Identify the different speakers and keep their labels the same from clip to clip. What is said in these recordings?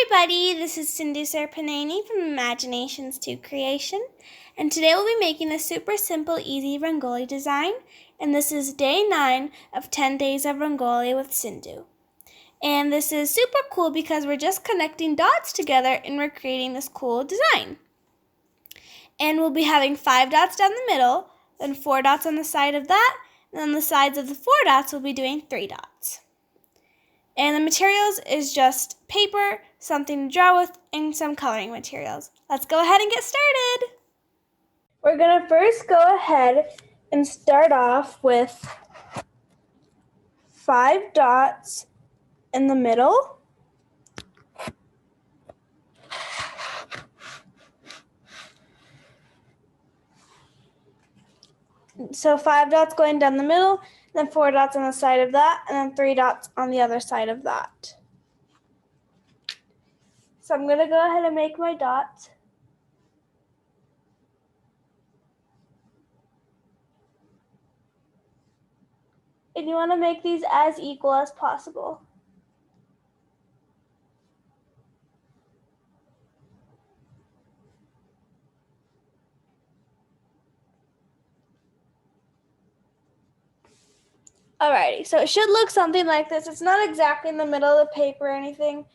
Speaker 1: everybody, this is Cindy Serpanani from Imaginations to Creation, and today we'll be making a super simple, easy Rangoli design, and this is day 9 of 10 days of Rangoli with Sindhu. And this is super cool because we're just connecting dots together and we're creating this cool design. And we'll be having 5 dots down the middle, then 4 dots on the side of that, and on the sides of the 4 dots we'll be doing 3 dots. And the materials is just paper, something to draw with, and some coloring materials. Let's go ahead and get started. We're going to first go ahead and start off with 5 dots in the middle. So 5 dots going down the middle, then 4 dots on the side of that, and then 3 dots on the other side of that. So I'm going to go ahead and make my dots. And you want to make these as equal as possible. Alrighty, so it should look something like this. It's not exactly in the middle of the paper or anything.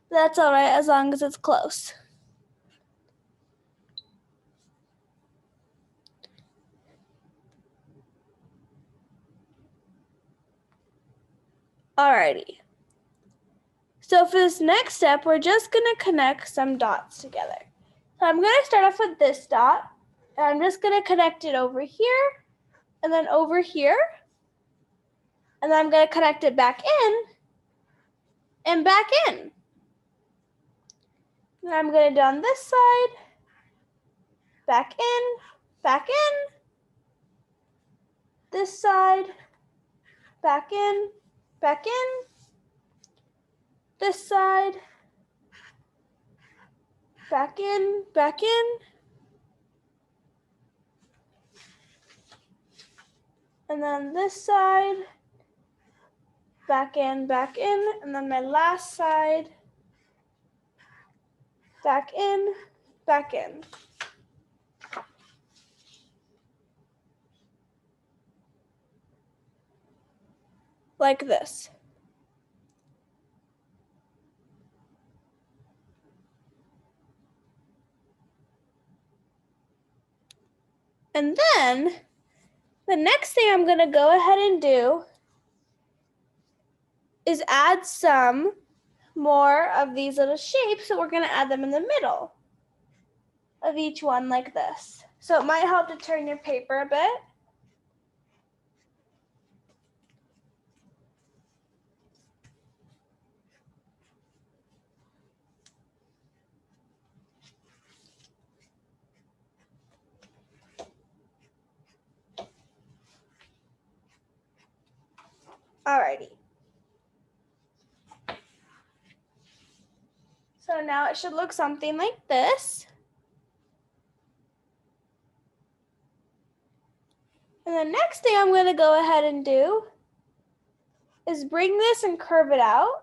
Speaker 1: That's alright as long as it's close. Alrighty. So for this next step, we're just going to connect some dots together. So I'm going to start off with this dot, and I'm just going to connect it over here, and then over here, and then I'm going to connect it back in, and back in. And I'm going to do on this side, back in, this side, back in, this side, back in, and then this side, back in, and then my last side, back in. Like this. And then the next thing I'm going to go ahead and do is add some more of these little shapes. So we're going to add them in the middle of each one like this. So it might help to turn your paper a bit. Alrighty. So now it should look something like this. And the next thing I'm going to go ahead and do is bring this and curve it out.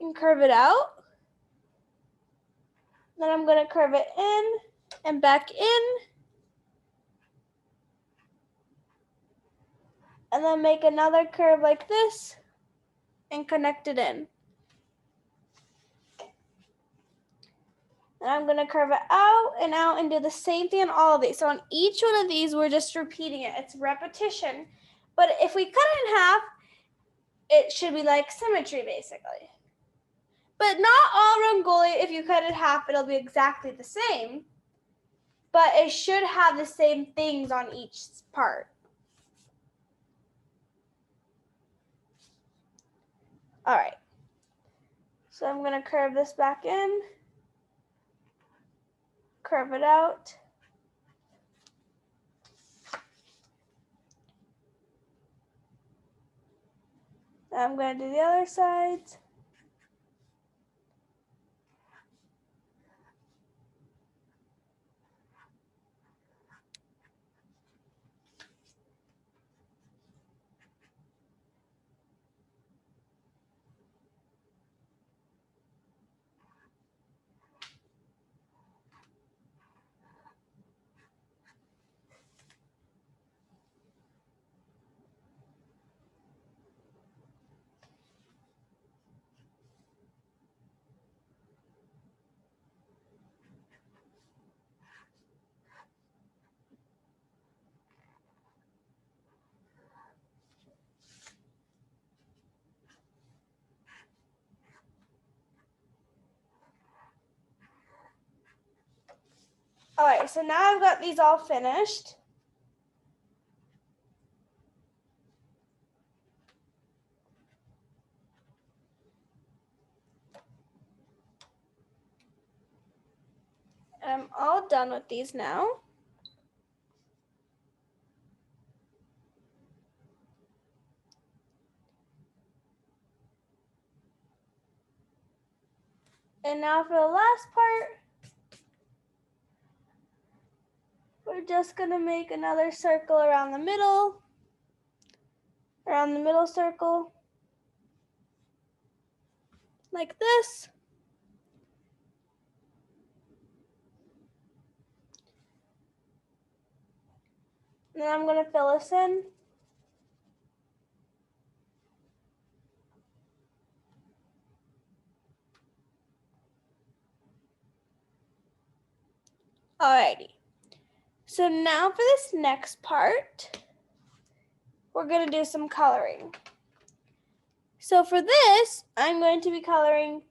Speaker 1: And curve it out. Then I'm going to curve it in and back in. And then make another curve like this and connect it in. And I'm going to curve it out and do the same thing on all of these. So on each one of these, we're just repeating it. It's repetition. But if we cut it in half, it should be like symmetry, basically. But not all Rangoli, if you cut it in half, it'll be exactly the same. But it should have the same things on each part. All right. So I'm going to curve this back in. Curve it out. Now I'm going to do the other sides. All right, so now I've got these all finished. And I'm all done with these now. And now for the last part, we're just gonna make another circle around the middle circle, like this. And then I'm gonna fill this in. Alrighty. So now for this next part, we're gonna do some coloring. So for this, I'm going to be coloring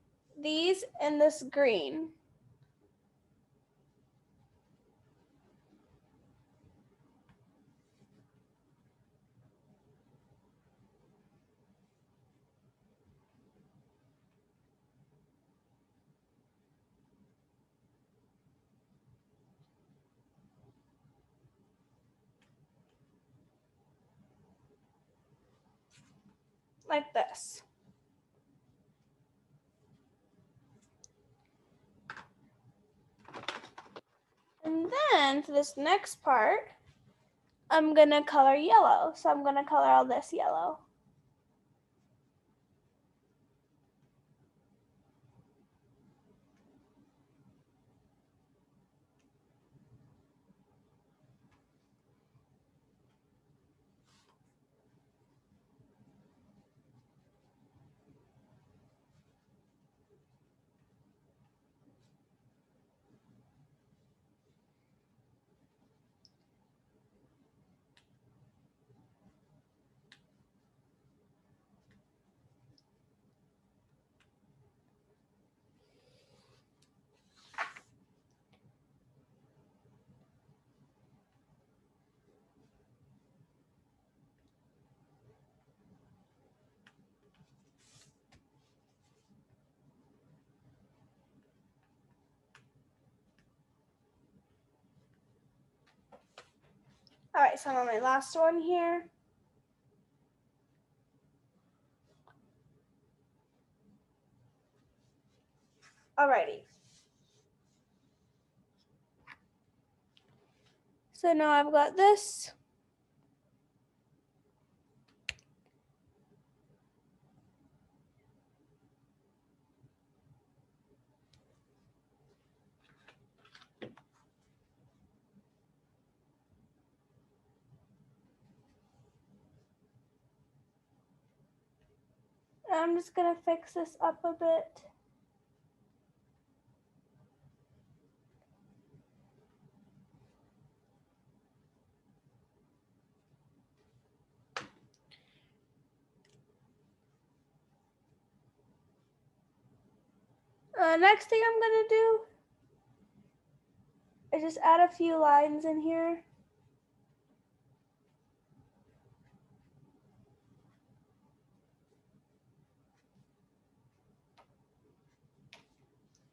Speaker 1: these in this green. Like this. And then for this next part, I'm gonna color yellow. So I'm gonna color all this yellow. All right, so I'm on my last one here. Alrighty. So now I've got this. I'm just gonna fix this up a bit. Next thing I'm gonna do is just add a few lines in here.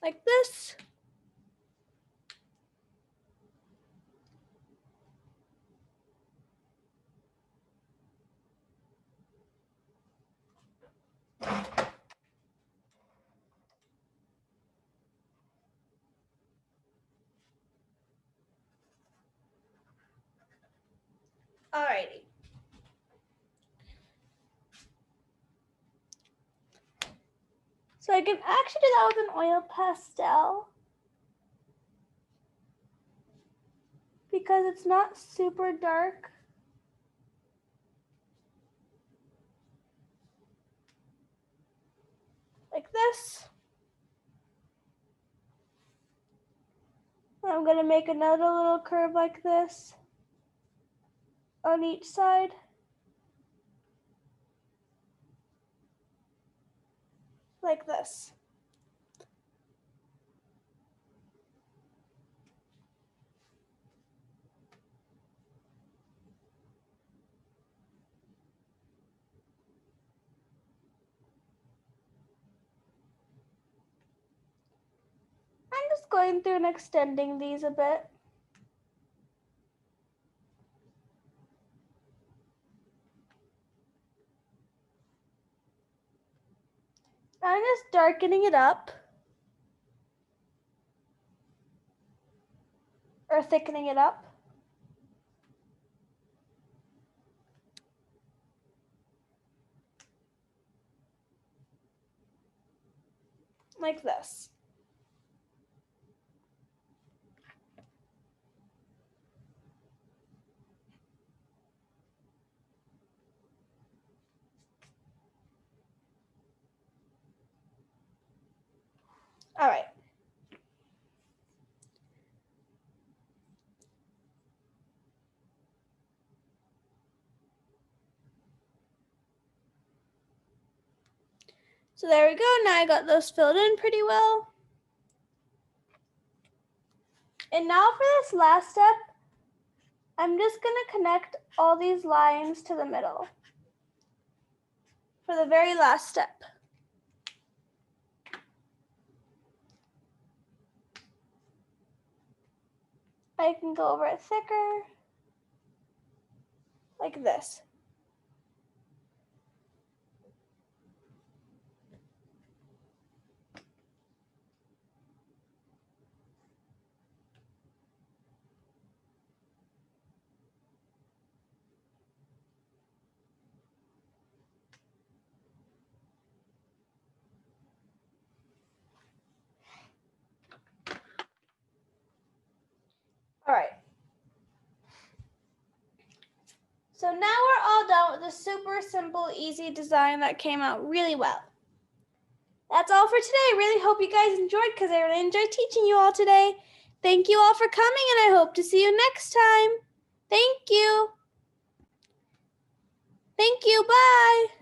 Speaker 1: Like this. Alrighty. So I can actually do that with an oil pastel because it's not super dark. Like this. I'm gonna make another little curve like this on each side. Like this. just going through and extending these a bit. I'm just darkening it up. Or thickening it up. Like this. All right. So there we go. Now I got those filled in pretty well. And now for this last step, I'm just going to connect all these lines to the middle for the very last step. I can go over it thicker, like this. All right. So now we're all done with a super simple, easy design that came out really well. That's all for today. Really hope you guys enjoyed because I really enjoyed teaching you all today. Thank you all for coming, and I hope to see you next time. Thank you. Thank you. Bye.